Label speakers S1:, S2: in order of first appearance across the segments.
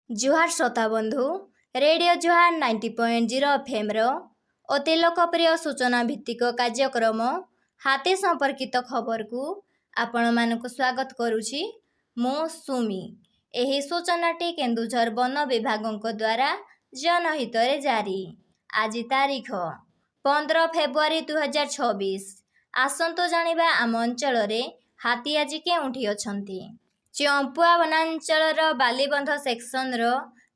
S1: जुहार श्रोता बंधु रेडियो जुहार 90.0 एफएम रो अति लोकप्रिय सूचना भित्तिक कार्यक्रम हाथी संपर्कित खबर को आपण मानक स्वागत करुछि। मो सुमी एही सूचनाटी केन्दुझर वन विभाग द्वारा जनहित रे जारी। आज तारीख 15 फेब्रुआरी 2026। आसंतो जानिबा आम अंचल रे हाथी आज केउठी अछंती। चंपुआ वनांचल बालीबंध सेक्शन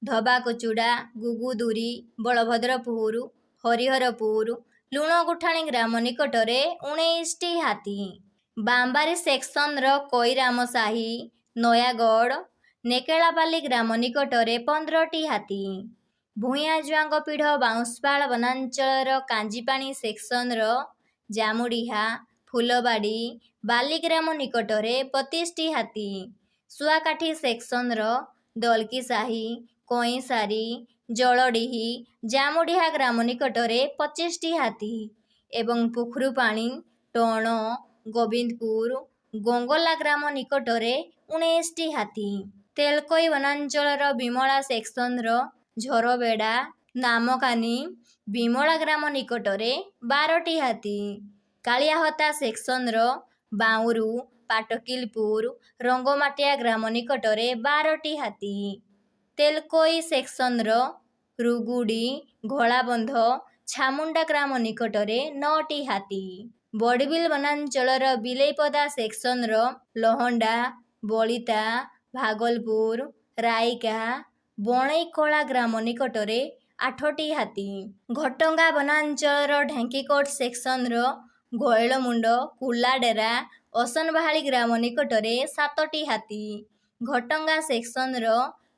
S1: धबाकुचुड़ा गुगुदुरी बलभद्रपुर हरिहरपुर लुणगुठाणी ग्राम निकट में 19टी हाथी, बांबारी सेक्शन कोईरामसाही नयागढ़ नेकेलापाली ग्राम निकट में 15टी हाथी, भूयाजुआंगपीढ़ बाउंसपाल वनांचल कांजीपाणी सेक्शन जामुडीहा फुलबाड़ी बालीग्राम निकट में 25टी हाथी, सुआकाठी सेक्शन दलकीसाही कईसारी जलडीही जामुडीहा ग्राम निकट में 25टी हाथी एवं पुखरुपाणी टण गोविंदपुर गोंगला ग्राम निकट में 19टी हाथी, तेलकोई वनांचल विमला सेक्शन झरबेड़ा नामकानी विमला ग्राम निकट में 12टी हाथी, कालियाहता सेक्शन बाउरू पाटकिलपुर रंगमाटिया ग्राम निकट में 12टी हाथी, तेलकोई सेक्शन रुगुड़ी घोड़ाबंध छामुंडा ग्राम निकट में 9टी हाथी, बड़बिल वनांचल बिलेईपदा सेक्शन लहंडा बलिता भागलपुर रायका बणईकला ग्राम निकट में 8टी हाथी, घटंगा वनांचल ढेंकीकोट सेक्शन घोएलमुंड कुलाडेरा असनबाहाली ग्राम निकट में 7टी हाथी, घटंगा सेक्शन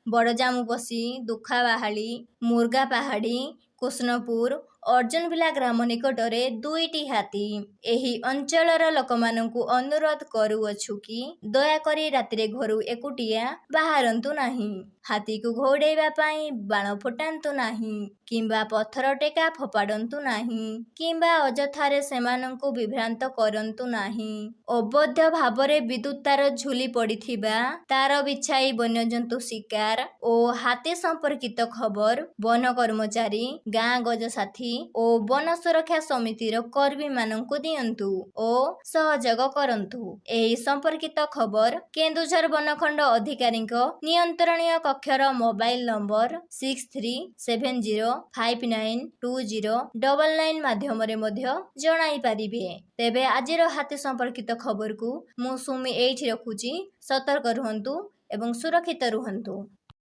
S1: बड़जामुपसी दुखाबाहाली मुर्गा पहाड़ी कृष्णपुर अर्जुनविला ग्राम निकट में 2टी हाथी। एही अंचलर लोकमानंकु अनुरोध करुअछु कि दयाकरी रातिरे घरु एकुटिया बाहरंतु नाही, हाथी को घोड़ेबा पाई बाण फुटांतु नाही किंबा पत्थर टेका फोपाडंतु नाही किंबा अजथारे सेमानंकु विभ्रांत करंतु नाही। अवैध भावरे विद्युत तार झुली पड़िथिबा तार बिछाई वन्यजंतु शिकार और हाथी संपर्कित खबर वन कर्मचारी गाँ गज साथी और वन सुरक्षा समितिर कर्मी मानंकु दियंतु और सहयोग करंतु। एही संपर्कित खबर केन्दुझर वनखंड अधिकारीक नियंत्रणीय कक्षर मोबाइल नंबर 6370592099 माध्यम रे मध्य जणाई पारिबे। तेबे आजिर हाथी संपर्कित खबर को मु सुमी एठी रखुची। सतर्क रुहंतु एवं सुरक्षित रुहंतु।